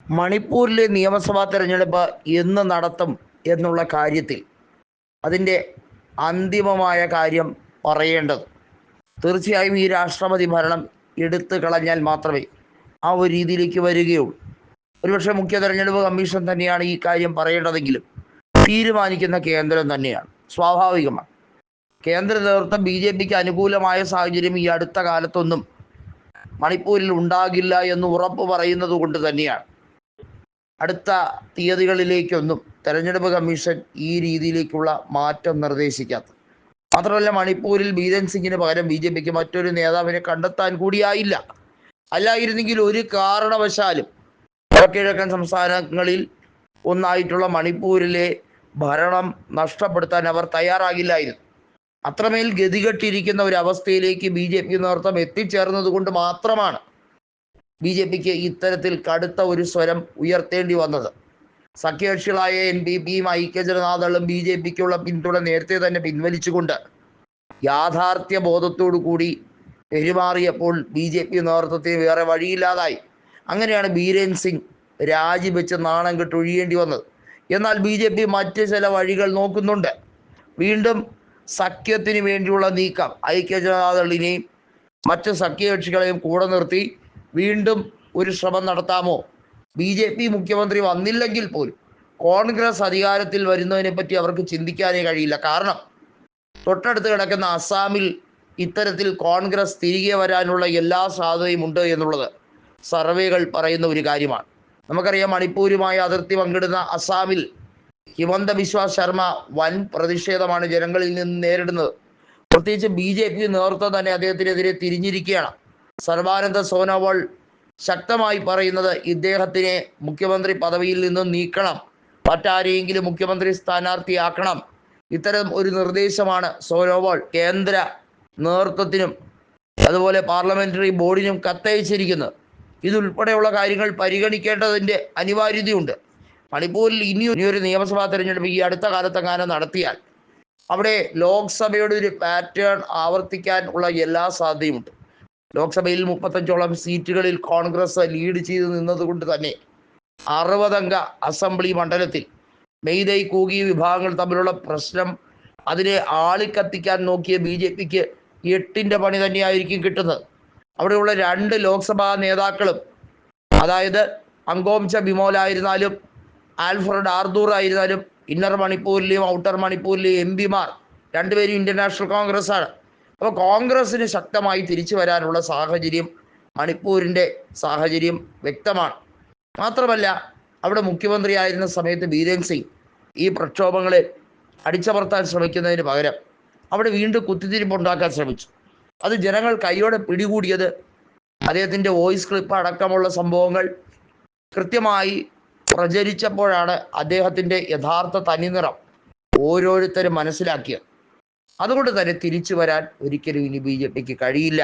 മണിപ്പൂരിലെ നിയമസഭാ തെരഞ്ഞെടുപ്പ് എന്ന് നടത്തും എന്നുള്ള കാര്യത്തിൽ അതിൻ്റെ അന്തിമമായ കാര്യം പറയേണ്ടത് തീർച്ചയായും ഈ രാഷ്ട്രപതി ഭരണം എടുത്തു കളഞ്ഞാൽ മാത്രമേ ആ ഒരു രീതിയിലേക്ക് വരികയുള്ളൂ. ഒരുപക്ഷെ മുഖ്യ തെരഞ്ഞെടുപ്പ് കമ്മീഷൻ തന്നെയാണ് ഈ കാര്യം പറയേണ്ടതെങ്കിലും തീരുമാനിക്കുന്ന കേന്ദ്രം തന്നെയാണ്. സ്വാഭാവികമാണ്. കേന്ദ്ര നേതൃത്വം BJPക്ക് അനുകൂലമായ സാഹചര്യം ഈ അടുത്ത കാലത്തൊന്നും മണിപ്പൂരിൽ ഉണ്ടാകില്ല എന്ന് ഉറപ്പ് പറയുന്നത് കൊണ്ട് തന്നെയാണ് അടുത്ത തീയതികളിലേക്കൊന്നും തെരഞ്ഞെടുപ്പ് കമ്മീഷൻ ഈ രീതിയിലേക്കുള്ള മാറ്റം നിർദ്ദേശിക്കാത്തത്. മാത്രമല്ല, മണിപ്പൂരിൽ ബീരൻ സിംഗിന് പകരം BJPക്ക് മറ്റൊരു നേതാവിനെ കണ്ടെത്താൻ കൂടിയായില്ല. അല്ലായിരുന്നെങ്കിൽ ഒരു കാരണവശാലും വടക്കുകിഴക്കൻ സംസ്ഥാനങ്ങളിൽ ഒന്നായിട്ടുള്ള മണിപ്പൂരിലെ ഭരണം നഷ്ടപ്പെടുത്താൻ അവർ തയ്യാറാകില്ലായിരുന്നു. അത്രമേൽ ഗതികെട്ടിരിക്കുന്ന ഒരു അവസ്ഥയിലേക്ക് BJP നേതൃത്വം എത്തിച്ചേർന്നത് കൊണ്ട് മാത്രമാണ് BJPക്ക് ഇത്തരത്തിൽ കടുത്ത ഒരു സ്വരം ഉയർത്തേണ്ടി വന്നത്. സഖ്യകക്ഷികളായ NPPയും ഐക്യജനതാദളും BJPക്കുള്ള പിന്തുണ നേരത്തെ തന്നെ പിൻവലിച്ചുകൊണ്ട് യാഥാർത്ഥ്യ ബോധത്തോടു കൂടി പെരുമാറിയപ്പോൾ BJP നേതൃത്വത്തിന് വേറെ വഴിയില്ലാതായി. അങ്ങനെയാണ് ബീരൻ സിംഗ് രാജിവെച്ച് നാണം കെട്ടൊഴിയേണ്ടി വന്നത്. എന്നാൽ BJP മറ്റ് ചില വഴികൾ നോക്കുന്നുണ്ട്. വീണ്ടും സഖ്യത്തിന് വേണ്ടിയുള്ള നീക്കം, ഐക്യജനതാദളിനെയും മറ്റ് സഖ്യകക്ഷികളെയും കൂടെ നിർത്തി വീണ്ടും ഒരു ശ്രമം നടത്താമോ? BJP മുഖ്യമന്ത്രി വന്നില്ലെങ്കിൽ പോലും കോൺഗ്രസ് അധികാരത്തിൽ വരുന്നതിനെ പറ്റി അവർക്ക് ചിന്തിക്കാനേ കഴിയില്ല. കാരണം തൊട്ടടുത്ത് കിടക്കുന്ന അസാമിൽ ഇത്തരത്തിൽ കോൺഗ്രസ് തിരികെ വരാനുള്ള എല്ലാ സാധ്യതയും ഉണ്ട് എന്നുള്ളത് സർവേകൾ പറയുന്ന ഒരു കാര്യമാണ്. നമുക്കറിയാം, മണിപ്പൂരുമായി അതിർത്തി പങ്കിടുന്ന അസാമിൽ ഹിമന്ത ബിശ്വ ശർമ്മ വൻ പ്രതിഷേധമാണ് ജനങ്ങളിൽ നിന്ന് നേരിടുന്നത്. പ്രത്യേകിച്ച് BJP നേതൃത്വം തന്നെ അദ്ദേഹത്തിനെതിരെ തിരിഞ്ഞിരിക്കുകയാണ്. സർബാനന്ദ സോനോവാൾ ശക്തമായി പറയുന്നത് ഇദ്ദേഹത്തിനെ മുഖ്യമന്ത്രി പദവിയിൽ നിന്നും നീക്കണം, മറ്റാരെയെങ്കിലും മുഖ്യമന്ത്രി സ്ഥാനാർത്ഥിയാക്കണം. ഇത്തരം ഒരു നിർദ്ദേശമാണ് സോനോവാൾ കേന്ദ്ര നേതൃത്വത്തിനും അതുപോലെ പാർലമെന്ററി ബോർഡിനും കത്തയച്ചിരിക്കുന്നത്. ഇതുൾപ്പെടെയുള്ള കാര്യങ്ങൾ പരിഗണിക്കേണ്ടതിൻ്റെ അനിവാര്യതയുണ്ട്. മണിപ്പൂരിൽ ഇനിയൊരു നിയമസഭാ തെരഞ്ഞെടുപ്പ് ഈ അടുത്ത കാലത്തെങ്ങാനും നടത്തിയാൽ അവിടെ ലോക്സഭയുടെ ഒരു പാറ്റേൺ ആവർത്തിക്കാൻ ഉള്ള എല്ലാ സാധ്യതയുമുണ്ട്. ലോക്സഭയിൽ 35ഓളം സീറ്റുകളിൽ കോൺഗ്രസ് ലീഡ് ചെയ്ത് നിന്നതുകൊണ്ട് തന്നെ 60 അംഗ അസംബ്ലി മണ്ഡലത്തിൽ മെയ്തൈ കൂഗി വിഭാഗങ്ങൾ തമ്മിലുള്ള പ്രശ്നം അതിനെ ആളിക്കത്തിക്കാൻ നോക്കിയ BJPക്ക് 8ന്റെ പണി തന്നെയായിരിക്കും കിട്ടുന്നത്. അവിടെയുള്ള 2 ലോക്സഭാ നേതാക്കളും, അതായത് അങ്കോംച ബിമോൽ ആയിരുന്നാലും ആൽഫ്രഡ് ആർദൂർ ആയിരുന്നാലും ഇന്നർ മണിപ്പൂരിലെയും ഔട്ടർ മണിപ്പൂരിലെയും MP മാർ രണ്ടുപേരും ഇന്ത്യൻ നാഷണൽ കോൺഗ്രസ് ആണ്. അപ്പോൾ കോൺഗ്രസ്സിന് ശക്തമായി തിരിച്ചു വരാനുള്ള സാഹചര്യം, മണിപ്പൂരിൻ്റെ സാഹചര്യം വ്യക്തമാണ്. മാത്രമല്ല, അവിടെ മുഖ്യമന്ത്രിയായിരുന്ന സമയത്ത് ബീരൻ സിംഗ് ഈ പ്രക്ഷോഭങ്ങളെ അടിച്ചമർത്താൻ ശ്രമിക്കുന്നതിന് പകരം അവിടെ വീണ്ടും കുത്തിത്തിരിപ്പുണ്ടാക്കാൻ ശ്രമിച്ചു. അത് ജനങ്ങൾ കൈയോടെ പിടികൂടിയത് അദ്ദേഹത്തിൻ്റെ വോയിസ് ക്ലിപ്പ് അടക്കമുള്ള സംഭവങ്ങൾ കൃത്യമായി പ്രചരിച്ചപ്പോഴാണ് അദ്ദേഹത്തിൻ്റെ യഥാർത്ഥ തനിനിറം ഓരോരുത്തരും മനസ്സിലാക്കിയത്. അതുകൊണ്ട് തന്നെ തിരിച്ചു വരാൻ ഒരിക്കലും ഇനി BJPക്ക് കഴിയില്ല.